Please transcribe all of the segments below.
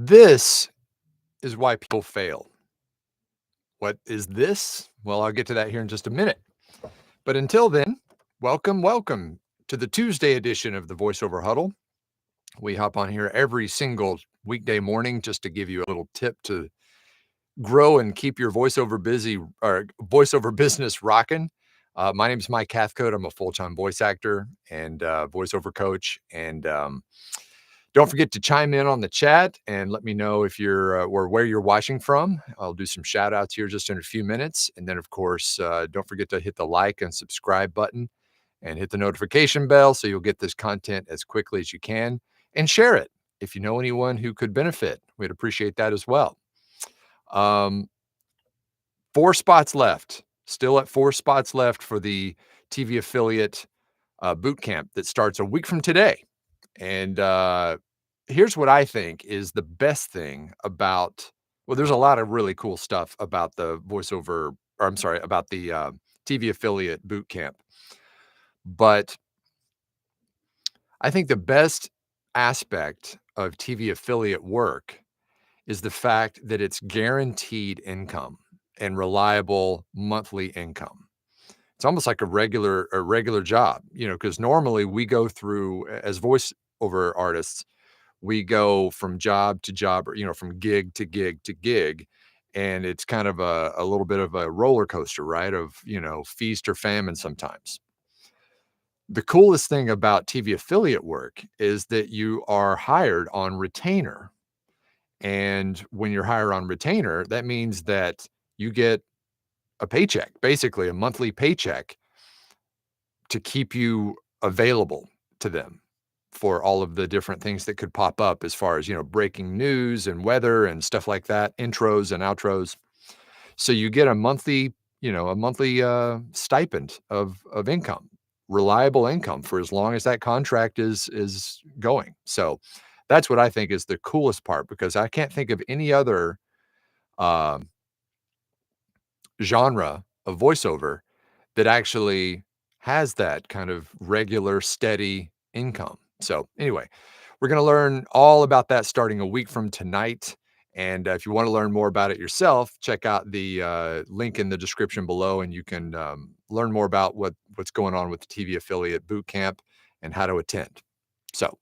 This is why people fail. What is this? Well, I'll get to that here in just a minute. But until then, welcome to the Tuesday edition of the Voiceover Huddle. We hop on here every single weekday morning just to give you a little tip to grow and keep your voiceover busy or voiceover business rocking. My name is Mike Hathcote. I'm a full-time voice actor and voiceover coach. And don't forget to chime in on the chat and let me know if you're or where you're watching from. I'll do some shout outs here just in a few minutes. And then, of course, don't forget to hit the like and subscribe button and hit the notification bell so you'll get this content as quickly as you can, and share it if you know anyone who could benefit. We'd appreciate that as well. 4 spots left, still at 4 spots left for the TV affiliate boot camp that starts a week from today. And here's what I think is the best thing about, well, there's a lot of really cool stuff about the voiceover, or I'm sorry, about the TV affiliate boot camp. But I think the best aspect of TV affiliate work is the fact that it's guaranteed income and reliable monthly income. It's almost like a regular job, because normally we go through, as voiceover artists, we go from job to job, or, from gig to gig to gig. And it's kind of a little bit of a roller coaster, right? Of, feast or famine sometimes. The coolest thing about TV affiliate work is that you are hired on retainer. And when you're hired on retainer, that means that you get a paycheck, basically a monthly paycheck, to keep you available to them for all of the different things that could pop up as far as, breaking news and weather and stuff like that, intros and outros. So you get a monthly, stipend of income, reliable income for as long as that contract is going. So that's what I think is the coolest part, because I can't think of any other uh, genre of voiceover that actually has that kind of regular, steady income. So anyway, we're going to learn all about that starting a week from tonight. And if you want to learn more about it yourself, check out the link in the description below, and you can learn more about what's going on with the TV affiliate boot camp and how to attend. So,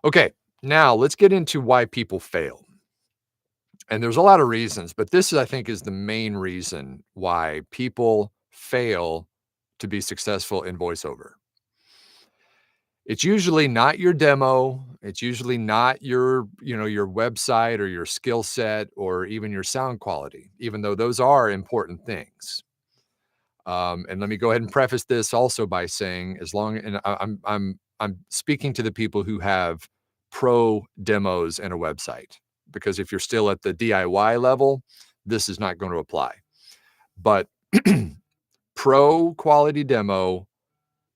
okay, now let's get into why people fail. And there's a lot of reasons, but this, I think, is the main reason why people fail to be successful in voiceover. It's usually not your demo. It's usually not your website or your skill set or even your sound quality, even though those are important things. And let me go ahead and preface this also by saying, I'm speaking to the people who have pro demos and a website, because if you're still at the DIY level, this is not going to apply. But pro quality demo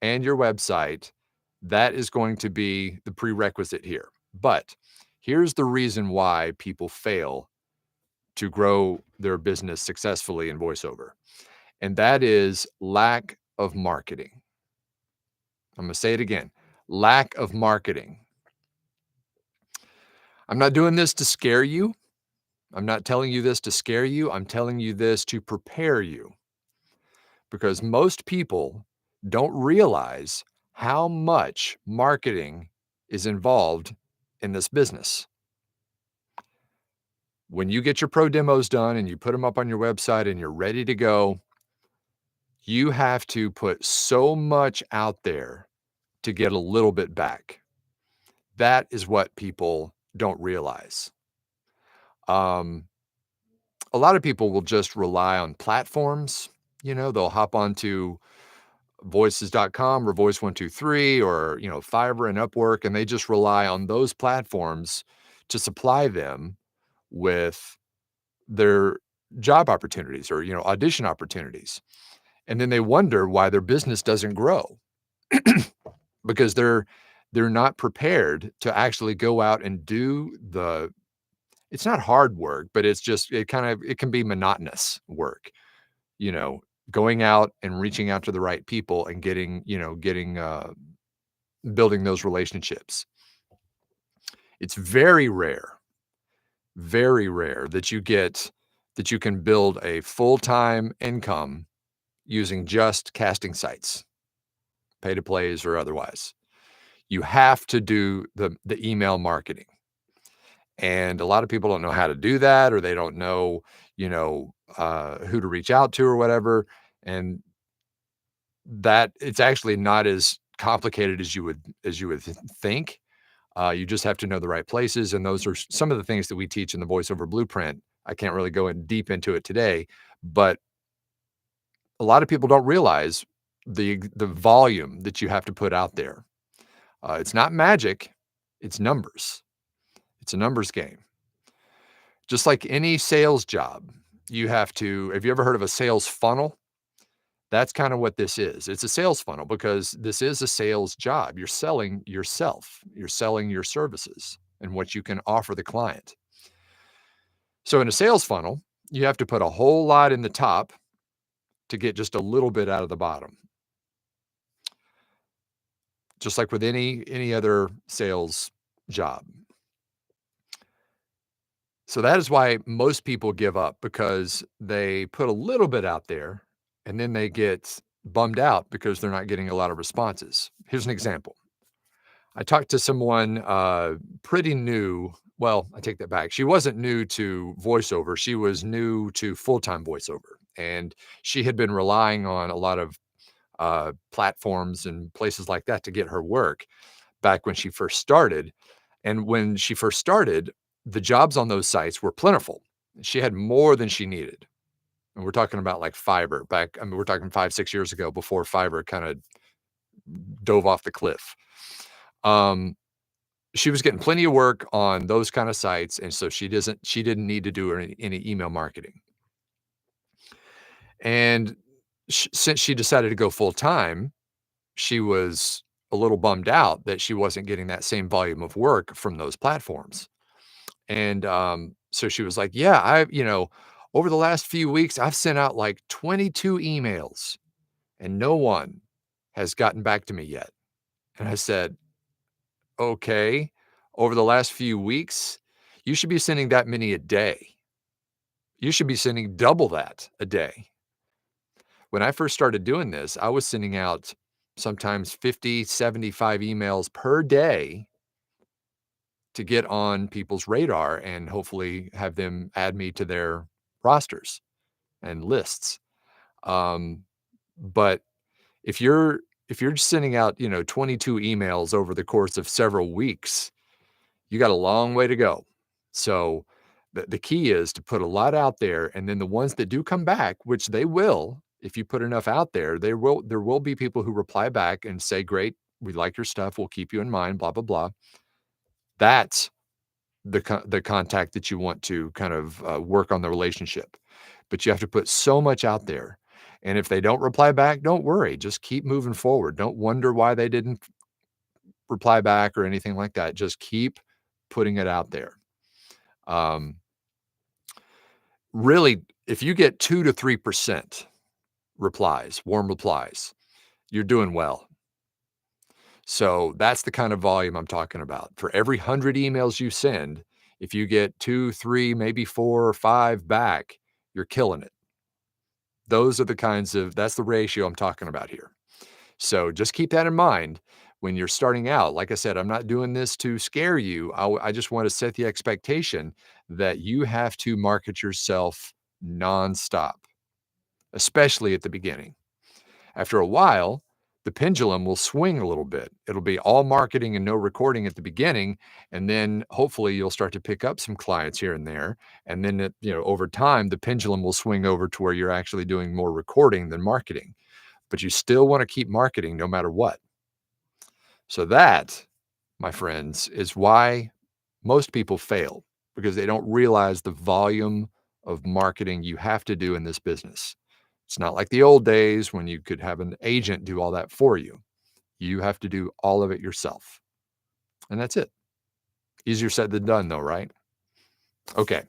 and your website, that is going to be the prerequisite here. But here's the reason why people fail to grow their business successfully in voiceover, and that is lack of marketing. I'm going to say it again, lack of marketing. I'm not doing this to scare you. I'm not telling you this to scare you. I'm telling you this to prepare you, because most people don't realize how much marketing is involved in this business. When you get your pro demos done and you put them up on your website and you're ready to go, you have to put so much out there to get a little bit back. That is what people don't realize. A lot of people will just rely on platforms. They'll hop onto voices.com or Voice123 or, Fiverr and Upwork, and they just rely on those platforms to supply them with their job opportunities or, audition opportunities. And then they wonder why their business doesn't grow because they're not prepared to actually go out and do it's not hard work, but it's just, it can be monotonous work, going out and reaching out to the right people and building those relationships. It's very rare very rare that you can build a full-time income using just casting sites, pay to plays or otherwise. You have to do the email marketing. And a lot of people don't know how to do that, or they don't know, who to reach out to or whatever. And that it's actually not as complicated as you would think. You just have to know the right places, and those are some of the things that we teach in the voiceover blueprint. I can't really go in deep into it today, but a lot of people don't realize the volume that you have to put out there. It's not magic, it's numbers. It's a numbers game. Just like any sales job, have you ever heard of a sales funnel? That's kind of what this is. It's a sales funnel because this is a sales job. You're selling yourself. You're selling your services and what you can offer the client. So in a sales funnel, you have to put a whole lot in the top to get just a little bit out of the bottom. Just like with any other sales job. So that is why most people give up, because they put a little bit out there and then they get bummed out because they're not getting a lot of responses. Here's an example. I talked to someone pretty new. Well, I take that back. She wasn't new to voiceover. She was new to full-time voiceover. And she had been relying on a lot of platforms and places like that to get her work back when she first started. And when she first started, the jobs on those sites were plentiful. She had more than she needed. And we're talking about like Fiverr back. I mean, we're talking 5, 6 years ago before Fiverr kind of dove off the cliff. Um, she was getting plenty of work on those kind of sites. And so she didn't need to do any email marketing. And since she decided to go full time, she was a little bummed out that she wasn't getting that same volume of work from those platforms. And, so she was like, "Yeah, over the last few weeks, I've sent out like 22 emails and no one has gotten back to me yet." And I said, "Okay, over the last few weeks, you should be sending that many a day. You should be sending double that a day." When I first started doing this, I was sending out sometimes 50, 75 emails per day to get on people's radar and hopefully have them add me to their rosters and lists. Um, but if you're sending out, 22 emails over the course of several weeks, you got a long way to go. So the key is to put a lot out there, and then the ones that do come back, which they will, if you put enough out there, there will be people who reply back and say, "Great, we like your stuff. We'll keep you in mind, blah, blah, blah." That's the contact that you want to kind of, work on the relationship. But you have to put so much out there, and if they don't reply back, don't worry, just keep moving forward. Don't wonder why they didn't reply back or anything like that. Just keep putting it out there. Um, really, if you get 2 to 3% replies, warm replies, you're doing well. So that's the kind of volume I'm talking about. For every 100 emails you send, if you get 2, 3, maybe 4 or 5 back, you're killing it. That's the ratio I'm talking about here. So just keep that in mind when you're starting out. Like I said, I'm not doing this to scare you. I just want to set the expectation that you have to market yourself nonstop, especially at the beginning. After a while, the pendulum will swing a little bit. It'll be all marketing and no recording at the beginning, and then hopefully you'll start to pick up some clients here and there. And then over time, the pendulum will swing over to where you're actually doing more recording than marketing. But you still want to keep marketing no matter what. So that, my friends, is why most people fail, because they don't realize the volume of marketing you have to do in this business. It's not like the old days when you could have an agent do all that for you. You have to do all of it yourself. And that's it. Easier said than done, though, right? Okay.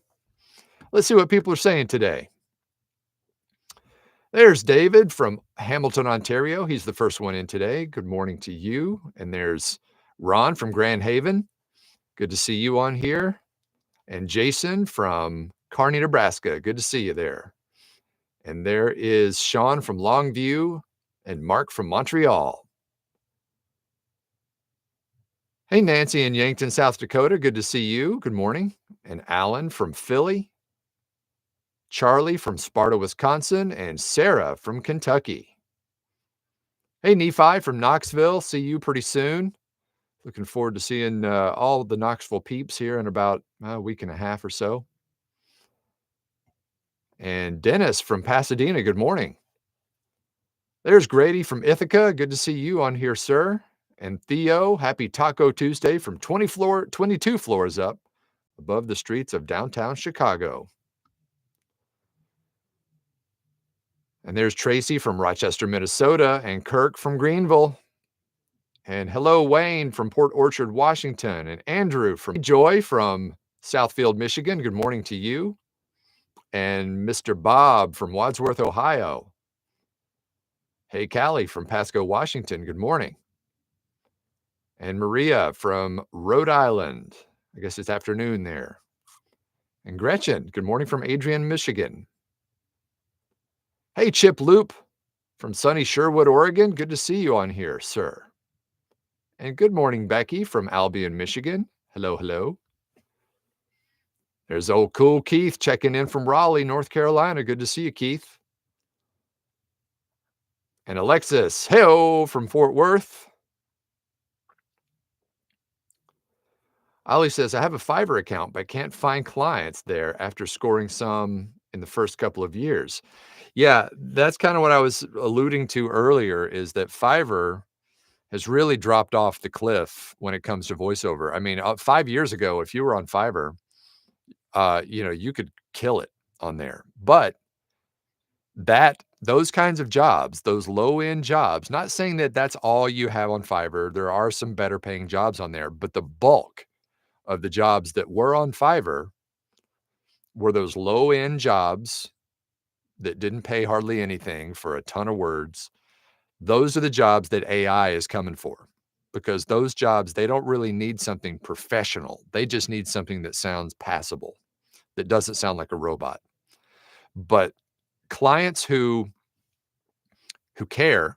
Let's see what people are saying today. There's David from Hamilton, Ontario. He's the first one in today. Good morning to you. And there's Ron from Grand Haven. Good to see you on here. And Jason from Kearney, Nebraska. Good to see you there. And there is Sean from Longview and Mark from Montreal. Hey, Nancy in Yankton, South Dakota. Good to see you. Good morning. And Alan from Philly, Charlie from Sparta, Wisconsin, and Sarah from Kentucky. Hey, Nephi from Knoxville. See you pretty soon. Looking forward to seeing all the Knoxville peeps here in about a week and a half or so. And Dennis from Pasadena. Good morning. There's Grady from Ithaca. Good to see you on here, sir. And Theo, happy Taco Tuesday from 22 floors up above the streets of downtown Chicago. And there's Tracy from Rochester, Minnesota, and Kirk from Greenville. And hello, Wayne from Port Orchard, Washington, and Andrew from Joy from Southfield, Michigan. Good morning to you. And Mr. Bob from Wadsworth, Ohio. Hey, Callie from Pasco, Washington. Good morning. And Maria from Rhode Island. I guess it's afternoon there. And Gretchen, good morning from Adrian, Michigan. Hey, Chip Loop from sunny Sherwood, Oregon. Good to see you on here, sir. And good morning, Becky from Albion, Michigan. Hello, hello. There's old cool Keith checking in from Raleigh, North Carolina. Good to see you, Keith. And Alexis, hey-o, from Fort Worth. Ollie says, I have a Fiverr account, but can't find clients there after scoring some in the first couple of years. Yeah, that's kind of what I was alluding to earlier, is that Fiverr has really dropped off the cliff when it comes to voiceover. I mean, 5 years ago, if you were on Fiverr, you could kill it on there. But those kinds of jobs, those low-end jobs, not saying that that's all you have on Fiverr. There are some better paying jobs on there, but the bulk of the jobs that were on Fiverr were those low-end jobs that didn't pay hardly anything for a ton of words. Those are the jobs that AI is coming for, because those jobs, they don't really need something professional. They just need something that sounds passable, that doesn't sound like a robot. But clients who care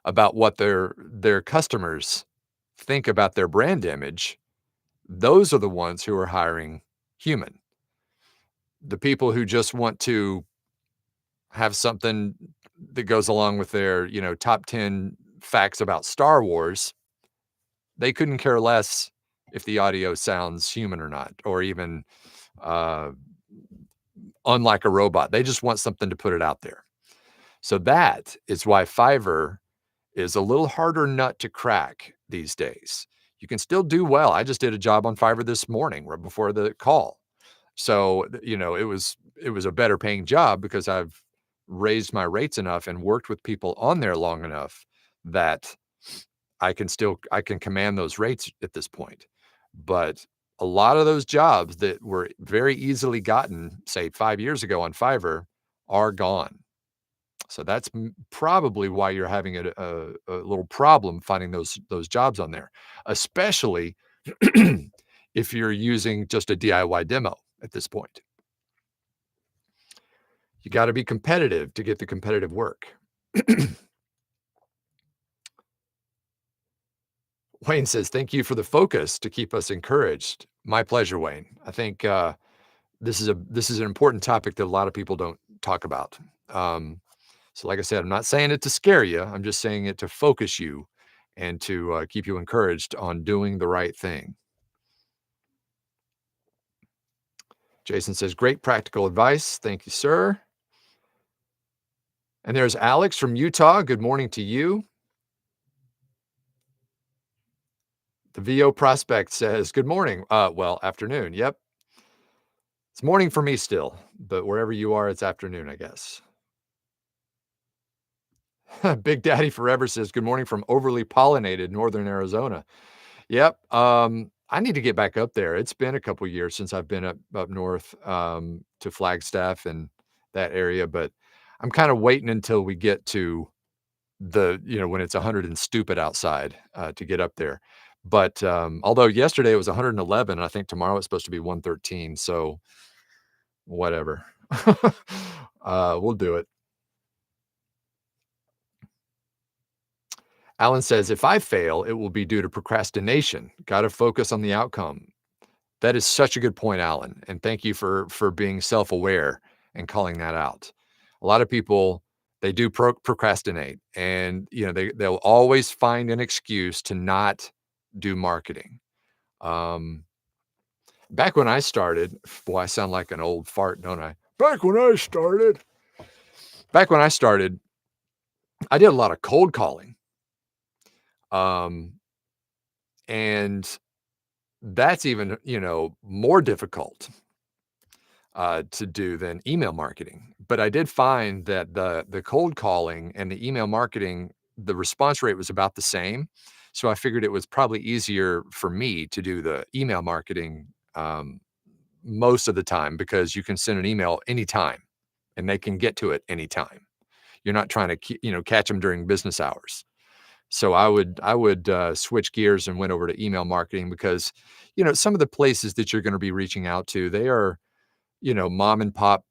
about what their customers think about their brand image, those are the ones who are hiring human. The people who just want to have something that goes along with their, top 10 facts about Star Wars, they couldn't care less if the audio sounds human or not, or even unlike a robot. They just want something to put it out there. So that is why Fiverr is a little harder nut to crack these days. You can still do well. I just did a job on Fiverr this morning right before the call. So, it was a better paying job because I've raised my rates enough and worked with people on there long enough that I can command those rates at this point. But a lot of those jobs that were very easily gotten, say 5 years ago on Fiverr, are gone. So that's probably why you're having a little problem finding those jobs on there, especially if you're using just a DIY demo at this point. You got to be competitive to get the competitive work. Wayne says, thank you for the focus to keep us encouraged. My pleasure, Wayne. I think this is an important topic that a lot of people don't talk about. So like I said, I'm not saying it to scare you. I'm just saying it to focus you and to keep you encouraged on doing the right thing. Jason says, great practical advice. Thank you, sir. And there's Alex from Utah. Good morning to you. The VO prospect says, good morning. Afternoon. Yep. It's morning for me still, but wherever you are, it's afternoon, I guess. Big Daddy Forever says, good morning from overly pollinated northern Arizona. Yep. I need to get back up there. It's been a couple years since I've been up north to Flagstaff and that area, but I'm kind of waiting until we get to when it's 100 and stupid outside to get up there. But, although yesterday it was 111, I think tomorrow it's supposed to be 113, so whatever. We'll do it. Alan says, "If I fail, it will be due to procrastination. Gotta focus on the outcome." That is such a good point, Alan, and thank you for being self-aware and calling that out. A lot of people, they do procrastinate, and, they'll always find an excuse to not do marketing. Um, Back when I started, boy, I sound like an old fart, don't I? Back when I started, I did a lot of cold calling, um, and that's even, more difficult to do than email marketing. But I did find that the cold calling and the email marketing, the response rate was about the same. So I figured it was probably easier for me to do the email marketing most of the time because you can send an email anytime and they can get to it anytime. You're not trying to catch them during business hours. So I would switch gears and went over to email marketing because some of the places that you're going to be reaching out to, they are mom and pop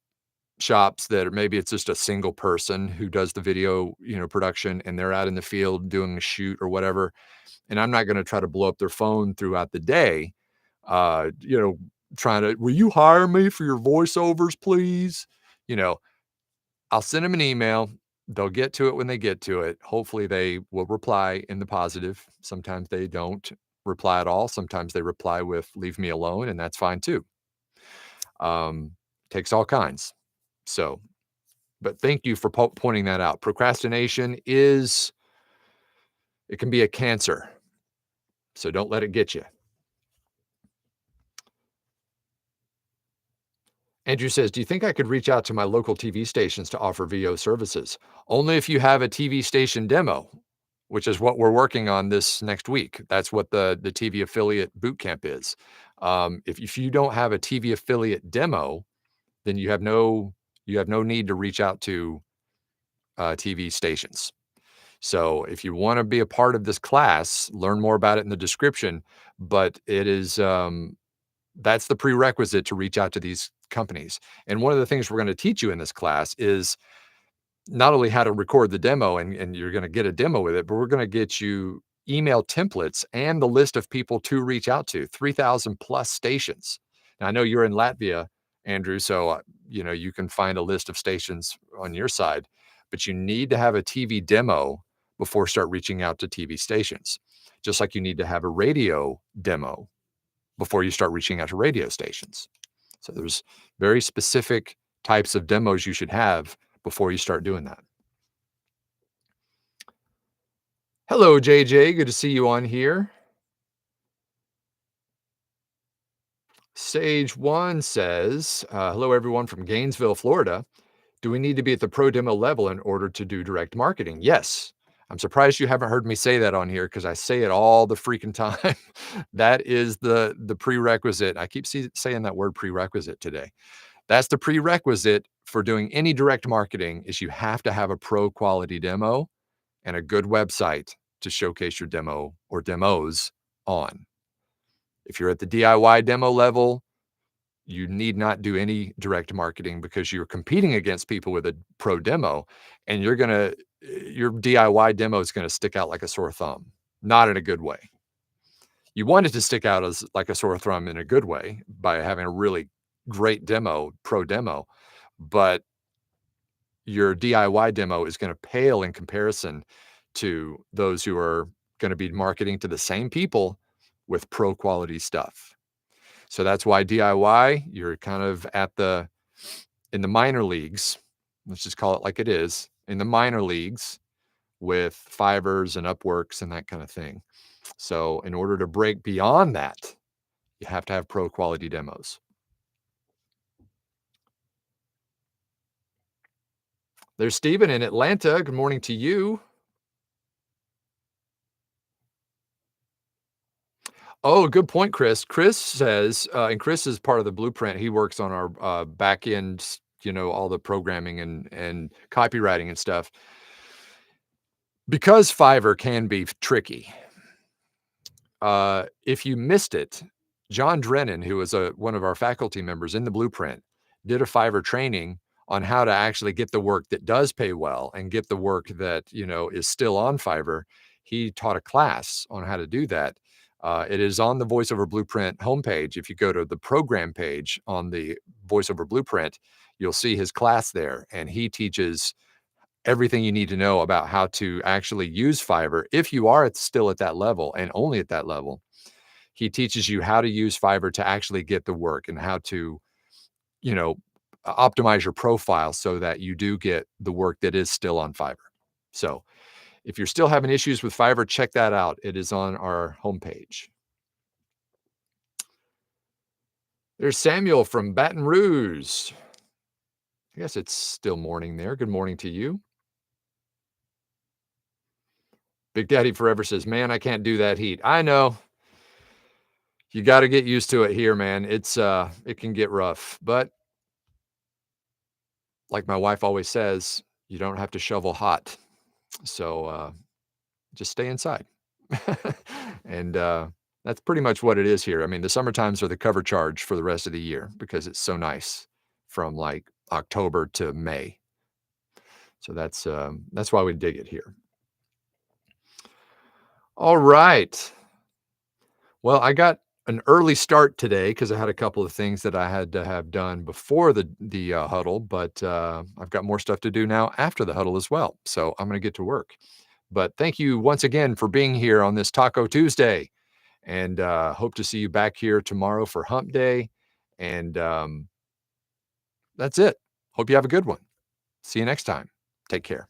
shops that, or maybe it's just a single person who does the video, production, and they're out in the field doing a shoot or whatever. And I'm not going to try to blow up their phone throughout the day, uh, you know, trying to, will you hire me for your voiceovers, please? You know, I'll send them an email. They'll get to it when they get to it. Hopefully they will reply in the positive. Sometimes they don't reply at all. Sometimes they reply with leave me alone, and that's fine too. Um, Takes all kinds. So, but thank you for pointing that out. Procrastination it can be a cancer. So don't let it get you. Andrew says, do you think I could reach out to my local TV stations to offer VO services? Only if you have a TV station demo, which is what we're working on this next week. That's what the TV affiliate boot camp is. If you don't have a TV affiliate demo, then you have no need to reach out to TV stations. So if you want to be a part of this class, learn more about it in the description. But it is that's the prerequisite to reach out to these companies. And one of the things we're going to teach you in this class is not only how to record the demo and you're going to get a demo with it, but we're going to get you email templates and the list of people to reach out to 3,000 plus stations. Now, I know you're in Latvia, Andrew, so you can find a list of stations on your side, but you need to have a TV demo before start reaching out to TV stations. Just like you need to have a radio demo before you start reaching out to radio stations. So there's very specific types of demos you should have before you start doing that. Hello, JJ. Good to see you on here. Sage One says, hello, everyone from Gainesville, Florida. Do we need to be at the pro demo level in order to do direct marketing? Yes. I'm surprised you haven't heard me say that on here because I say it all the freaking time. That is the prerequisite. I keep saying that word prerequisite today. That's the prerequisite for doing any direct marketing is you have to have a pro quality demo and a good website to showcase your demo or demos on. If you're at the DIY demo level, you need not do any direct marketing because you're competing against people with a pro demo and your DIY demo is going to stick out like a sore thumb, not in a good way. You want it to stick out as like a sore thumb in a good way by having a really great pro demo, but your DIY demo is going to pale in comparison to those who are going to be marketing to the same people with pro quality stuff. So that's why DIY, you're kind of in the minor leagues. Let's just call it like it is, in the minor leagues with Fivers and Upworks and that kind of thing. So in order to break beyond that, you have to have pro quality demos. There's Stephen in Atlanta. Good morning to you. Oh, good point, Chris. Chris says, and Chris is part of the blueprint. He works on our back end, all the programming and copywriting and stuff. Because Fiverr can be tricky, If you missed it, John Drennan, who was one of our faculty members in the Blueprint, did a Fiverr training on how to actually get the work that does pay well and get the work that, is still on Fiverr. He taught a class on how to do that. It is on the VoiceOver Blueprint homepage. If you go to the program page on the VoiceOver Blueprint, you'll see his class there, and he teaches everything you need to know about how to actually use Fiverr if you are still at that level and only at that level. He teaches you how to use Fiverr to actually get the work and how to, you know, optimize your profile so that you do get the work that is still on Fiverr. So if you're still having issues with Fiverr, check that out. It is on our homepage. There's Samuel from Baton Rouge. I guess it's still morning there. Good morning to you. Big Daddy Forever says, man, I can't do that heat. I know. You got to get used to it here, man. It can get rough, but like my wife always says, you don't have to shovel hot. So, just stay inside. And, that's pretty much what it is here. I mean, the summer times are the cover charge for the rest of the year because it's so nice from, like, October to May. So that's why we dig it here. All right. Well, I got an early start today because I had a couple of things that I had to have done before the huddle, but, I've got more stuff to do now after the huddle as well. So I'm gonna get to work. But thank you once again for being here on this Taco Tuesday, and, hope to see you back here tomorrow for Hump Day, and, that's it. Hope you have a good one. See you next time. Take care.